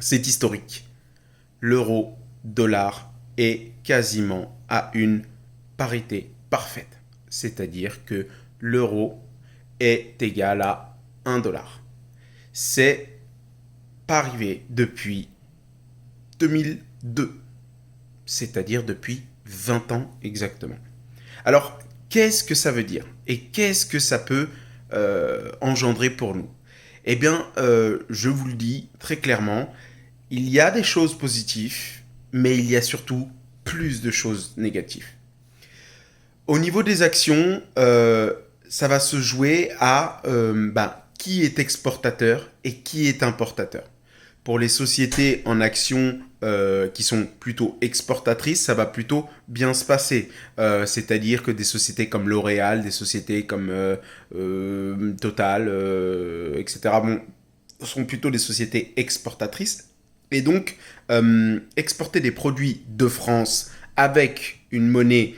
C'est historique. L'euro, dollar est quasiment à une parité parfaite. C'est-à-dire que l'euro est égal à 1 dollar. C'est pas arrivé depuis 2002, c'est-à-dire depuis 20 ans exactement. Alors, qu'est-ce que ça veut dire et qu'est-ce que ça peut engendrer pour nous? Eh bien, je vous le dis très clairement, il y a des choses positives, mais il y a surtout plus de choses négatives. Au niveau des actions, ça va se jouer à qui est exportateur et qui est importateur. Pour les sociétés en actions qui sont plutôt exportatrices, ça va plutôt bien se passer. C'est-à-dire que des sociétés comme L'Oréal, des sociétés comme Total, etc., bon, sont plutôt des sociétés exportatrices. Et donc, exporter des produits de France avec une monnaie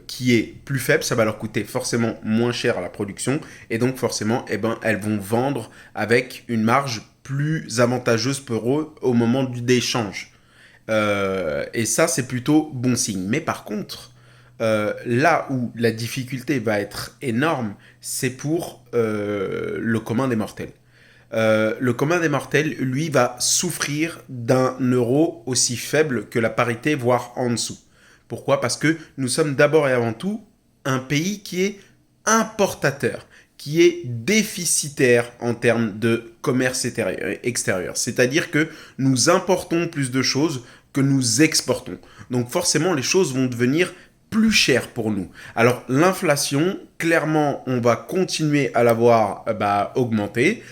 qui est plus faible, ça va leur coûter forcément moins cher à la production. Et donc, forcément, eh ben, elles vont vendre avec une marge plus avantageuse pour eux au moment d'échange. Et ça, c'est plutôt bon signe. Mais par contre, là où la difficulté va être énorme, c'est pour le commun des mortels. Le commun des mortels, lui, va souffrir d'un euro aussi faible que la parité, voire en dessous. Pourquoi? Parce que nous sommes d'abord et avant tout un pays qui est importateur, qui est déficitaire en termes de commerce extérieur. C'est-à-dire que nous importons plus de choses que nous exportons. Donc forcément, les choses vont devenir plus chères pour nous. Alors l'inflation, clairement, on va continuer à la voir augmenter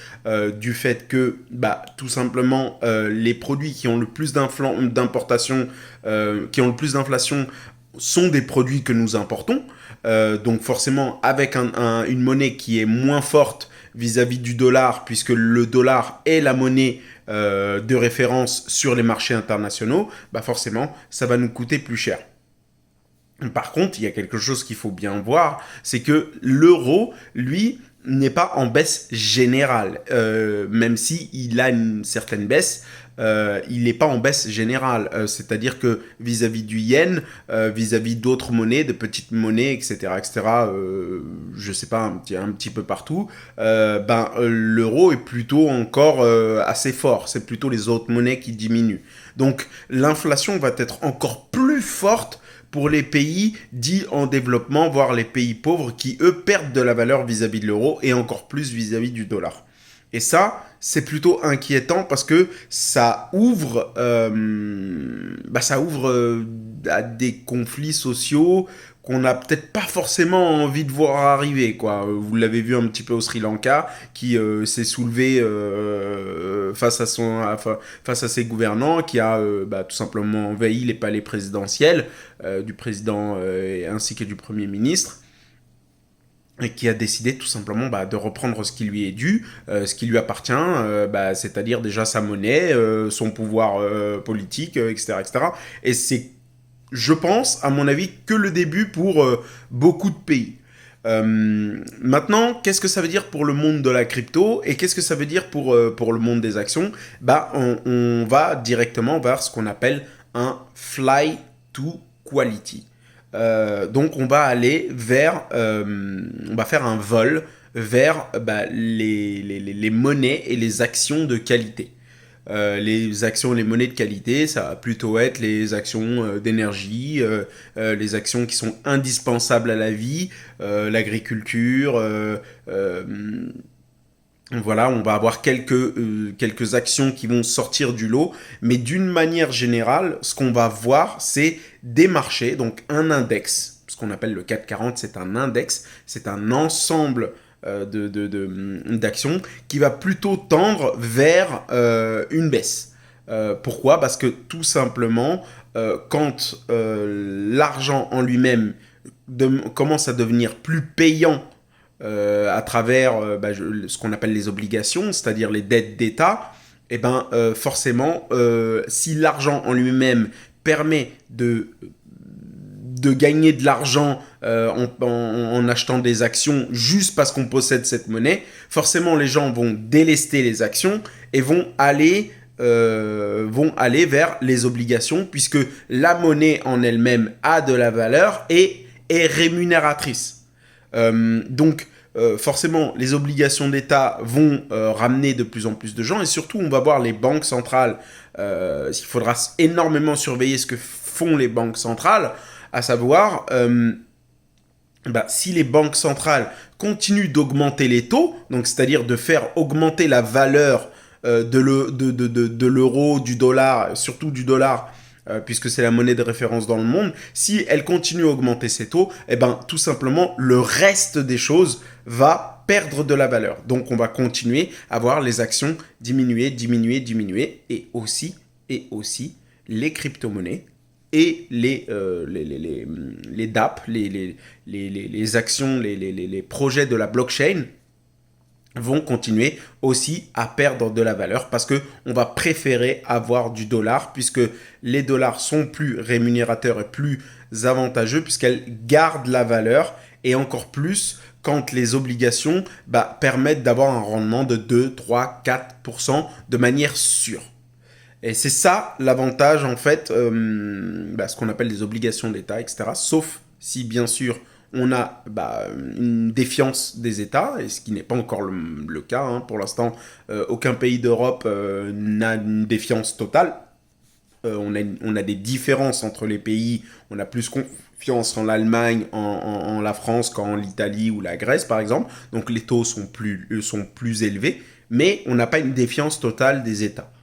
du fait que tout simplement les produits qui ont le plus d'importation, qui ont le plus d'inflation sont des produits que nous importons. Donc forcément, avec une monnaie qui est moins forte vis-à-vis du dollar, puisque le dollar est la monnaie de référence sur les marchés internationaux, forcément, ça va nous coûter plus cher. Par contre, il y a quelque chose qu'il faut bien voir, c'est que l'euro, lui, n'est pas en baisse générale. Même si il a une certaine baisse, il n'est pas en baisse générale. C'est-à-dire que vis-à-vis du yen, vis-à-vis d'autres monnaies, de petites monnaies, etc., etc., je sais pas, un petit peu partout, l'euro est plutôt encore assez fort. C'est plutôt les autres monnaies qui diminuent. Donc l'inflation va être encore plus forte pour les pays dits en développement, voire les pays pauvres qui, eux, perdent de la valeur vis-à-vis de l'euro et encore plus vis-à-vis du dollar. Et ça, c'est plutôt inquiétant parce que ça ouvre, à des conflits sociaux qu'on n'a peut-être pas forcément envie de voir arriver, quoi. Vous l'avez vu un petit peu au Sri Lanka, qui s'est soulevé face à ses gouvernants, qui a tout simplement envahi les palais présidentiels du président ainsi que du Premier ministre, et qui a décidé tout simplement de reprendre ce qui lui est dû, ce qui lui appartient, c'est-à-dire déjà sa monnaie, son pouvoir politique, etc., etc. Et c'est, je pense, à mon avis, que le début pour beaucoup de pays. Maintenant, qu'est-ce que ça veut dire pour le monde de la crypto et qu'est-ce que ça veut dire pour le monde des actions? On va directement vers ce qu'on appelle un fly to quality. Donc on va aller on va faire un vol vers les monnaies et les actions de qualité. Les actions, les monnaies de qualité, ça va plutôt être les actions d'énergie, les actions qui sont indispensables à la vie, l'agriculture, voilà, on va avoir quelques actions qui vont sortir du lot, mais d'une manière générale, ce qu'on va voir, c'est des marchés, donc un index, ce qu'on appelle le CAC 40, c'est un index, c'est un ensemble d'actions qui va plutôt tendre vers une baisse. Pourquoi? Parce que tout simplement, quand l'argent en lui-même commence à devenir plus payant à travers ce qu'on appelle les obligations, c'est-à-dire les dettes d'État, forcément, si l'argent en lui-même permet de gagner de l'argent en achetant des actions juste parce qu'on possède cette monnaie, forcément les gens vont délester les actions et vont aller vont aller vers les obligations, puisque la monnaie en elle-même a de la valeur et est rémunératrice. Donc, forcément, les obligations d'État vont ramener de plus en plus de gens, et surtout, on va voir les banques centrales. Il faudra énormément surveiller ce que font les banques centrales, à savoir, si les banques centrales continuent d'augmenter les taux, donc c'est-à-dire de faire augmenter la valeur de l'euro, du dollar, surtout du dollar, puisque c'est la monnaie de référence dans le monde, si elle continue à augmenter ses taux, tout simplement, le reste des choses va perdre de la valeur. Donc, on va continuer à voir les actions diminuer, et aussi les crypto-monnaies et les DApp, les actions, les projets de la blockchain vont continuer aussi à perdre de la valeur parce qu'on va préférer avoir du dollar puisque les dollars sont plus rémunérateurs et plus avantageux puisqu'elles gardent la valeur et encore plus quand les obligations permettent d'avoir un rendement de 2, 3, 4% de manière sûre. Et c'est ça l'avantage en fait, ce qu'on appelle des obligations d'État, etc. Sauf si bien sûr on a une défiance des États, et ce qui n'est pas encore le cas. Hein. Pour l'instant, aucun pays d'Europe n'a une défiance totale. On a des différences entre les pays. On a plus confiance en l'Allemagne, en la France qu'en l'Italie ou la Grèce, par exemple. Donc les taux sont plus élevés, mais on n'a pas une défiance totale des États.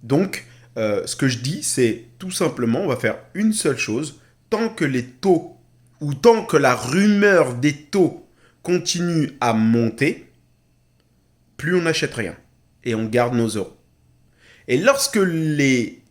Donc, ce que je dis, c'est tout simplement, on va faire une seule chose. Tant que les taux ou tant que la rumeur des taux continue à monter, plus on n'achète rien et on garde nos euros. Et lorsque les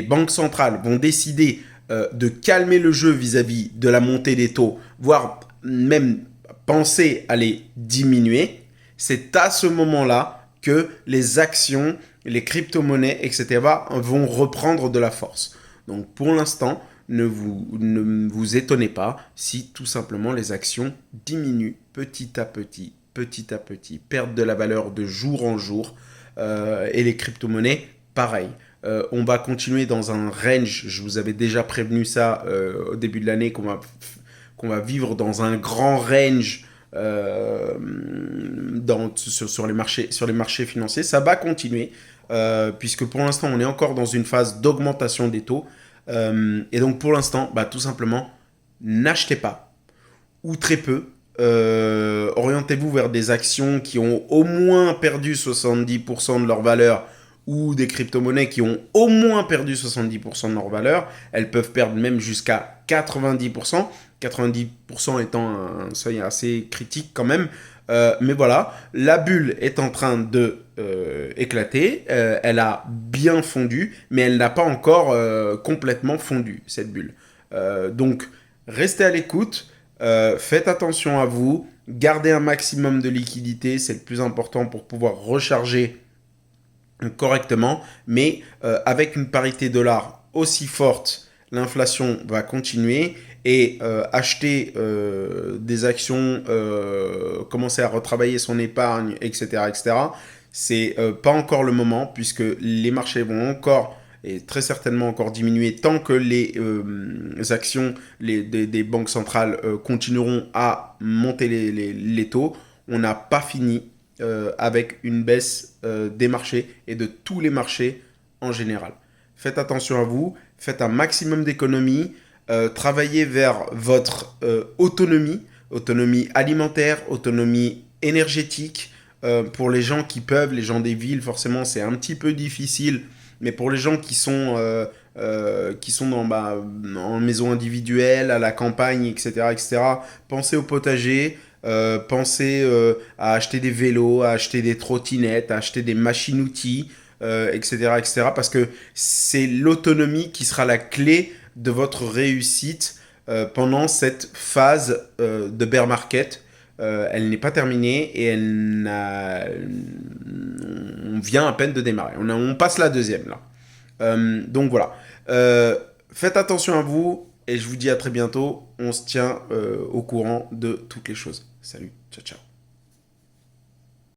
banques centrales vont décider de calmer le jeu vis-à-vis de la montée des taux, voire même penser à les diminuer, c'est à ce moment-là que les actions, les crypto-monnaies, etc. vont reprendre de la force. Donc pour l'instant, ne vous étonnez pas si tout simplement les actions diminuent petit à petit, perdent de la valeur de jour en jour. Et les crypto-monnaies, pareil. On va continuer dans un range, je vous avais déjà prévenu ça au début de l'année, qu'on va vivre dans un grand range sur les marchés financiers. Ça va continuer, puisque pour l'instant, on est encore dans une phase d'augmentation des taux. Et donc, pour l'instant, tout simplement, n'achetez pas, ou très peu. Orientez-vous vers des actions qui ont au moins perdu 70% de leur valeur ou des crypto-monnaies qui ont au moins perdu 70% de leur valeur. Elles peuvent perdre même jusqu'à 90%. 90% étant un seuil assez critique quand même. Mais voilà, la bulle est en train de éclater. Elle a bien fondu, mais elle n'a pas encore complètement fondu, cette bulle. Donc, restez à l'écoute. Faites attention à vous. Gardez un maximum de liquidité. C'est le plus important pour pouvoir recharger correctement. Mais avec une parité dollar aussi forte, l'inflation va continuer. Et acheter des actions, commencer à retravailler son épargne, etc., c'est pas encore le moment puisque les marchés vont encore et très certainement encore diminuer tant que les actions des banques centrales continueront à monter les taux. On n'a pas fini avec une baisse des marchés et de tous les marchés en général. Faites attention à vous, faites un maximum d'économies. Travailler vers votre autonomie alimentaire, autonomie énergétique. Pour les gens qui peuvent, les gens des villes, forcément, c'est un petit peu difficile. Mais pour les gens qui sont en maison individuelle, à la campagne, etc., pensez au potager. Pensez à acheter des vélos, à acheter des trottinettes, à acheter des machines-outils, etc., parce que c'est l'autonomie qui sera la clé de votre réussite pendant cette phase de bear market. Elle n'est pas terminée et on vient à peine de démarrer. On passe la deuxième là. Donc voilà. Faites attention à vous et je vous dis à très bientôt. On se tient au courant de toutes les choses. Salut, ciao, ciao.